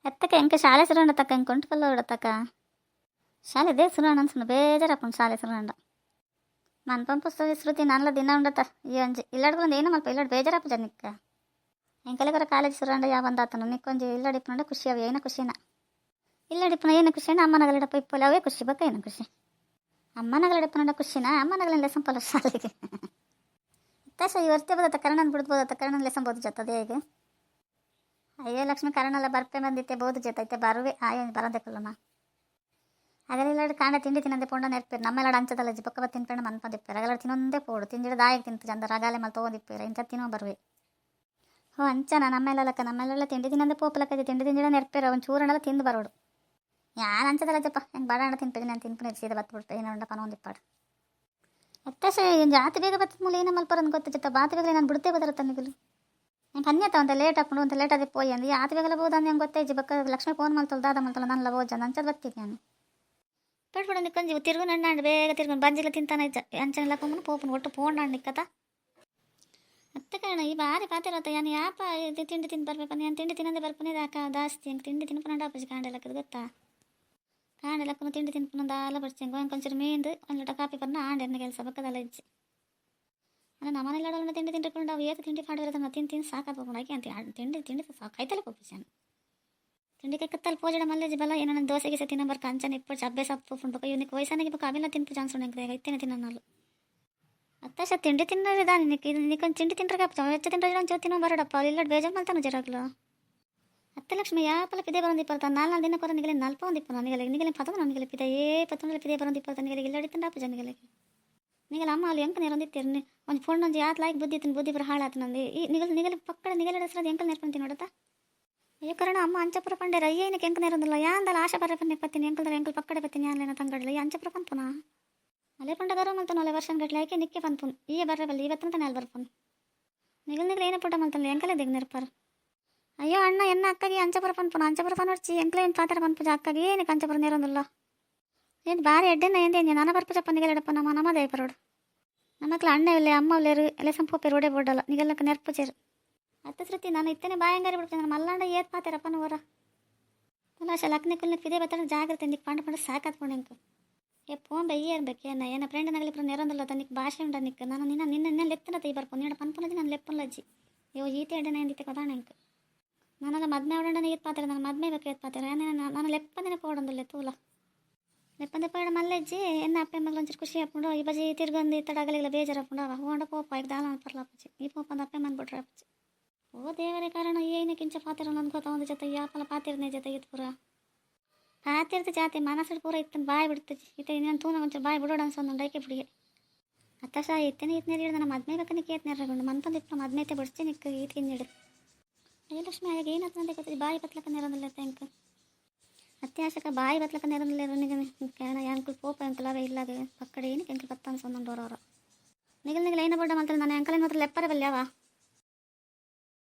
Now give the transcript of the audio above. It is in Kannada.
ಎತ್ತಕ್ಕೆ ಎಂಕ ಶಾಲೆ ಸುರಂಡ ತಕ್ಕ ಎಂಕ ಕೊಂಟುಕಲ್ಲ ಇಡತಕ್ಕ ಶಾಲೆ ದೇ ಸುರಂಡ ಅನ್ಸು ಬೇಜಾರಪ್ಪ ಶಾಲೆ ಸುರಂಡ ಮನ್ಪಂಪ ಪುಸ್ತಕ ಶ್ರುತಿ ನಾನಲ್ಲ ದಿನ ಉಂಡತ್ತ ಈ ಅಂಜಿ ಇಲ್ಲಾಡ್ಕೊಂಡು ಏನು ಮಲ್ಪ ಇಲ್ಲಾಡ್ ಬೇಜಾರಪ್ಪ ಜನಿಕ್ಕ ಎಂಕಲೆಗರ ಕಾಲೇಜ್ ಸುರಂಡ ಯಾವ ಬಂದಾತನು ನಿಕ್ಕೊಂಜಿ ಇಲ್ಲಡಿಪ್ಪುಂಡ ಖುಷಿ ಅವ ಏನ ಖುಷಿನ ಇಲ್ಲಡಿಪ್ಪುನ ಏನು ಖುಷಿನ ಅಮ್ಮನಗಲಿಡಪ್ಪ ಇಪ್ಪಲ್ಲಿ ಅವೇ ಖುಷಿ ಬಕ್ಕ ಏನು ಖುಷಿ ಅಮ್ಮನಗಲಿಡಪ್ಪನ ಖುಷಿನ ಅಮ್ಮನಗಲಿನ ಲೆಸನ್ ಪಲ್ಲ ಶಾಲೆಗೆ ತಶ ಈ ವರ್ತೆ ಬೋದತ್ತ ಕರ್ಣನ್ ಬಿಡ್ಬೋದತ್ತ ಕರ್ಣನ್ ಲೆಸನ್ ಬೋದು ಜತ್ತದೆ ಹೇಗೆ ಅಯ್ಯೋ ಲಕ್ಷ್ಮಿ ಕರ್ಣಲ್ಲ ಬರ್ಪೆ ಬಂದಿತ್ತೆ ಬೋದು ಜೊತೈತೆ ಬರುವೆ ಆಯೋ ಬರೋದಕ್ಕಲ್ಲಮ್ಮ ಅದೆಲ್ಲ ಕಾಂಡ ತಿಂಡಿ ತಿನ್ನಂದೆ ಪೋಂಡ ನೆರ್ಪೇರು ನಮ್ಮೆಲ್ಲ ಅಂಚದಲ್ಲ ಜಿ ಪಕ್ಕ ತಿನ್ಪೇಣ ಮನ್ಪಂದಿಪ್ಪೇರು ಅಗಲ ತಿನ್ನೊಂದೇ ಪೋಡು ತಿಂದಿಡ ದಾಯಿಗೆ ತಿಂತು ಚಂದ ರಗಾಲೆ ಮಲ್ ತೊಗೊಂಡಿಪ್ಪೇರು ಇಂಥ ತಿನ್ನೋ ಬರುವೆ ಹೋ ಅಂಚನ ನಮ್ಮೆಲ್ಲಕ್ಕ ನಮ್ಮೆಲ್ಲ ತಿಂಡಿ ತಿನ್ನಂದೆ ಪೋಪಲಕ್ಕ ತಿಂಡಿ ತಿಂದಿಡ ನೆರ್ಪೇರು ಅವ್ನು ಚೂರಣೆಲ್ಲ ತಿಂದು ಬರೋಡು ಯಾರು ಅಂಚದಲ್ಲ ಜಪ್ಪ ಹೆಂಗೆ ಬಾಡ ಹಣ ತಿನ್ಪೇರಿ ನಾನು ತಿನ್ಪು ಸೀದಾ ಬತ್ಬಿಡ್ಪೆ ಏನೋ ಉಂಡ ಪನೊಂದಿಪ್ಪಾಡು ಅತ್ತಶ ಜಾತಿ ಬೇಗ ಬತ್ತ ಮೂಲ ಏನೋ ಮಲ್ಪರಂದು ಗೊತ್ತು ಜೊತೆ ಬಾತಿ ಬೇಗಲೇ ನಾನು ಬಿಡುತ್ತೆ ಬದರತ್ತ ನಿಗಲು ನಂಗೆ ಅನ್ಯತ ಅಂತ ಲೇಟ್ ಹಾಕೊಂಡು ಅಂತ ಲೇಟ್ ಅದೇ ಪೋಯಿ ಅಂದು ಯಾತಿ ಬೇಗಲ ಬೋದು ಅಂದು ಹೆಂಗೆ ಗೊತ್ತೈಜಿ ಬಕ್ಕ ಲಕ್ಷ್ಮಿ ಫೋನ್ ಮಲ್ತಲ್ಲ ದಾದ ಮಲ್ತಲ್ಲ ನನ್ನ ಬೋಜ ಅಂಚದ ಬರ್ತೀನಿ ನಾನು ಪೇಟ್ಬಿಡ ನಿಕ್ಕಂಜಿ ತಿರುಗು ನಣ್ಣಾಂಡು ಬೇಗ ತಿರ್ಕೊಂಡು ಬಂಜಿಲ್ಲ ತಿಂತಾನೆ ಅಂಚನೆಲ್ಲ ಪೊಮ್ಮನು ಪೋಪನು ಒಟ್ಟು ಫೋನ್ ಆಡ್ ನಿಕ್ಕತ ಮತ್ತೆ ಕಾರಣ ಈ ಬಾರಿ ಪಾತಿರತ್ತ ಯಾನು ಯಾಪ ಇದು ತಿಂಡಿ ತಿಂದು ಬರ್ಬೇಕು ನಾನು ತಿಂಡಿ ತಿನ್ನಂದೆ ಬರ್ಪನೆ ಅಕ್ಕ ಜಾಸ್ತಿ ಹೆಂಗೆ ತಿಂಡಿ ತಿನ್ಪುನಂಡು ಅಪ್ಪಜಿ ಕಾಂಡೆಲ್ಲಕ್ಕದು ಗೊತ್ತಾ ಕಾಂಡೆಲ್ಲಕ್ಕೂ ತಿಂಡಿ ತಿನ್ಪುನಂದು ಆಲ ಬರ್ಸಿ ಹೆಂಗೆ ಕೊಂಚರು ಮೀಂದು ಒಂದು ಲೋಟ ಕಾಪಿ ಬರ್ನ ಆಂಡೆ ಎನ್ನ ಕೆಲಸ ಬಕ್ಕದಲ್ಲ ಇಜ್ಜಿ ಅಲ್ಲ ನಮ್ಮನೆಲ್ಲ ತಿಂಡಿ ತಿಂಡಿಕೊಂಡು ಅವು ಏತು ತಿಂಡಿ ಮಾಡಿರೋದು ನಾನು ತಿಂದು ಸಾಕಾಗ್ಬೇಕು ಆಕೆ ಅಂತ ತಿಂಡಿ ಸಾಕು ಕೈತಲ್ಲ ಪೋಪಿಸಾನು ತಿಂಡಿ ಕತ್ತಲ್ಲಿ ಪೋಜಡ ಮಲ್ಲೇಜಿ ಬಲ ಏನೋ ನನ್ನ ದೋಸೆಗೆ ಸಹ ತಿನ್ನ ಬರ್ಕ ಅಂಚನೆ ಇಪ್ಪು ಅಬ್ಬೆ ಸಪ್ಪು ಬೇಕು ಇವನಿಗೆ ವಯಸ್ಸಾನಿಗೆ ಬೇಕು ಅವೆಲ್ಲ ತಿನ್ಪು ಚಾನ್ಸ್ ಉಂಟು ಐತೇನೆ ತಿನ್ನಲ್ಲ ಅತ್ತಶ ತಿಂಡಿ ತಿನ್ನೋದ ನಿಕ್ಕೊಂದು ತಿಂಡಿ ತಿಂಡ್ರೆ ಹೆಚ್ಚು ತಿಂಡ್ರೆ ಒಂದು ಜೊತೆ ಬರೋಡಪ್ಪ ಅಲ್ಲಿ ಇಲ್ಲ ಬೇಜಾರು ಮಾಡ್ತಾನೆ ಜರಾಗ್ಲು ಹತ್ತು ಲಕ್ಷ್ಮಿ ಯಾಪಲ ಪಿದೆ ಬರೋದಿಪ್ಪ ನಾಲ್ಕು ದಿನ ಕೊರ ನಿಗಲೆ ನಲ್ಪ ಒಂದಿಪ್ಪ ನಿಗಲೆ ಪದ ನನಗೆ ಪಿದೆ ಪತ್ತೊಂದು ಪಿದೆ ಬರೋದಿಪ್ಪ ನಿಗಲೆ ಇಲ್ಲಡಿತ್ತಂಡಪ್ಪ ಜನಗಳಿಗೆ ನಿಗಲ ಅಮ್ಮ ಅಲ್ಲಿ ಎಂಕ ನೆರೊಂದಿತ್ತಿರ್ನಿ ಒಂದು ಫೋನ್ ಒಂದು ಯಾತ್ ಲಾಯ್ಕ್ ಬುದ್ಧಿ ಬರ ಹಾಳಾತು ನಂದು ಈ ನಿಗಲೆ ಪಕ್ಕಡ ನಿಗಲೆ ಹೆಸರು ಎಂಕಲ್ ನೆರ್ಕೊಂತೀನಿ ನೋಡತ್ತಾ ಅಯ್ಯೋ ಕರಣ ಅಮ್ಮ ಅಂಚಪುರ ಪಂಡೇರ ಏನಕ್ಕೆ ಎಂಕ ನೆರೊಂದಿಲ್ಲ ಯಾಂದಲ್ಲ ಆಶಾ ಬರ ಪನ್ನೆ ಪತ್ತೀನಿ ಎಂಕಲ್ ಪಕ್ಕಡೆ ಪತ್ತೀನಿ ಯಾನ್ಲೇನ ತಂಗಡಲ್ಲ ಈ ಅಂಚಪುರ ಪನ್ಪುನಾ ಅಲ್ಲೇ ಪಂಡ ಗೌರವ ಮಲ್ತಾನ ಒಳ್ಳೆ ವರ್ಷ ಗಟ್ಲೆ ಆಕೆ ನಿಕ್ಕೆ ಪನ್ಪುನ್ ಈ ಬರ್ರಬಲ್ಲ ಇವತ್ತಂತ ಅಲ್ಲಿ ಬರ್ಪುನ್ ನಿಗಲ್ ಏನ ಪುಟ್ಟ ಮಲ್ತಲ್ಲ ಎಂಕಲೇ ದಿಗ್ ನೆರ್ಪಾರ ಅಯ್ಯೋ ಅಣ್ಣ ಎನ್ನ ಅಕ್ಕಗೆ ಅಂಚಪುರ ಪನ್ಪುನ ಅಂಚಪುರ ಪನ್ವರ್ಚಿ ಎಂಕ್ಲೆ ಏನು ಪಾತ್ರ ಪನ್ಪುಜ ಅಕ್ಕಗೆ ಏನಕ್ಕೆ ಅಂಚಪುರ ನೆರೊಂದಿಲ್ಲ ಏನು ಬಾರಿ ಎಡ್ಡೆನ ಎಂದೇನು ನನ್ನ ಬರ್ಪುಜಪ್ಪ ನಿಗಲೆಡಪ್ಪ ನಮ್ಮ ದಯಪರೋಡು ನಮ್ಮ ಮಕ್ಳು ಅಣ್ಣ ಇಲ್ಲೇ ಅಮ್ಮ ಇಲ್ಲೇರು ಎಲ್ಲ ಸಂಪೋಪೇರು ಓಡೇ ಬೋಡಲ್ಲ ನಿಗಲ್ಲಕ್ಕೆ ನೆರ್ಪುಚೇರು ಹತ್ತು ಸೃತಿ ನಾನು ಇತ್ತೇನೆ ಬಾಯಂಗಾರಿ ಬಿಡ್ತೀನಿ ನಾನು ಮಲ್ಲಾಂಡ ಏತ್ ಪಾತಾರಪ್ಪ ನೋರ ತುಲಾಶ ಲಕ್ನೆ ಕುಲ್ನಕ್ಕೆ ಪಿದೆ ಬತ್ತಾಡ ಜಾಗ್ರತೆ ನಿಕ್ ಪಂಡ ಸಾಕಾತ್ಕೊಂಡು ಎಂಕು ಫೋನ್ ಬೈಯೇ ಇರ್ಬೇಕು ಏನ ಫ್ರೆಂಡ್ ನಗಲಿ ಇಬ್ಬರು ನೆರೊಂದಿಲ್ಲ ತನಿಕ್ ಭಾಷೆ ಉಂಡ ನಿಕ್ ನಾನು ನಿನ್ನ ಲೆಪ್ಪನ ತೈ ಬರ್ಪು ನೀಡ ಪನ್ಪನದಿ ನಾನು ಲೆಪ್ಪನ ಅಜ್ಜಿ ಅಯ್ಯೋ ಈತೆ ಎಡ್ಡೆನ ಎಂದಿತ್ತೆ ಕೊದಾಣ ಎಂಕು ನಾನೆಲ್ಲ ಮದ್ಮೆ ಅವಡಂಡ ಏತ್ ಪಾತಾರೆ ನಾನು ಮದ್ಮೆ ಬೇಕು ಏತ್ ಪಾತಾರೆ ನಾನು ಲೆಪ್ಪಂದಿನ ಪೋಡೊಂದಿಲ್ಲ ತೂಲ ಲೆಪ್ಪಂದೆ ಪೋಡ ಮಲ್ಲಜ್ಜಿ ಎನ್ನ ಅಪ್ಪೆ ಮಗಳು ಒಂಚೂರು ಖುಷಿ ಹಾಕೊಂಡು ಈ ಬಜಿ ತಿರ್ಗೊಂದು ತಡಗಲಿಲ್ಲ ಬೇಜಾರು ಹಾಕೊಂಡು ಅವ ಹೋಂಡ ಪೋಪ ಈಗ ದಾಲ ಪರ್ಲಾಪಚ್ಚಿ ಈ ಪೋಪಂದು ಅಪ್ಪೆ ಮಂದ್ಬಿಟ್ರೆ ಅಪ್ಪಚ್ಚಿ ಓ ದೇವರೇ ಕಾರಣ ಏನೇ ಕಿಂಚ ಪಾತಿರ ನಂದು ಗೊತ್ತ ಒಂದು ಜೊತೆ ಯಾಪಲ ಪಾತಿರನೇ ಜೊತೆ ಇತ್ತು ಪೂರ ಪಾತಿರ್ತ ಜಾತಿ ಮನಸ್ಸು ಪೂರ ಇತ್ತು ಬಾಯಿ ಬಿಡ್ತಜಿ ಇತ್ತೆ ನಾನು ತೂನ ಒಂಚೂರು ಬಾಯಿ ಬಿಡೋಣ ಅನ್ಸೊಂದು ಡೈಕೆ ಬಿಡಿಗೆ ಅತ್ತಶ ಇತ್ತೇನೆ ಇತ್ತನೇ ಹಿಡಿದು ನಮ್ಮ ಮದ್ಮೆ ಬೇಕನಿಕ್ಕೆ ಏತ್ನೇರಗೊಂಡು ಮನ್ಪಂದು ಇತ್ತು ಮದ್ಮೆತೆ ಬಿಡಿಸಿ ನಿಕ್ಕ ಈತ್ಗೆ ನೀಡು ಅಯ್ಯ ಲಕ್ಷ್ಮಿ ಆಗ ಏನಂತ ಗೊತ್ತಿದ್ದು ಬಾಯಿ ಬತ್ಲಕ್ಕ ನೆರೊಂದಿಲ್ಲ ಎಂಕ ಅತ್ಯಾಶಕ ಬಾಯಿ ಬತ್ಲಕ್ಕ ನೆರೊಂದಿಲ್ಲ ಕಾರಣ ಎಂಕಲ್ ಪೋಪ ಎಂಕಲವೇ ಇಲ್ಲದೆ ಪಕ್ಕಡೆ ಏನಕ್ಕೆ ಎಂಕಲ್ ಪತ್ತ ಅನ್ಸೊಂದು ಡೋರವ್ರ ನಿಗಲ್ ಏನ ಬಡ್ಡ ಮಾಡ್ತಾರೆ ನಾನು ಎಂಕಲಿನ ಹತ್ರ ಲೆಪ್ಪರ ಬಲ್ಯವ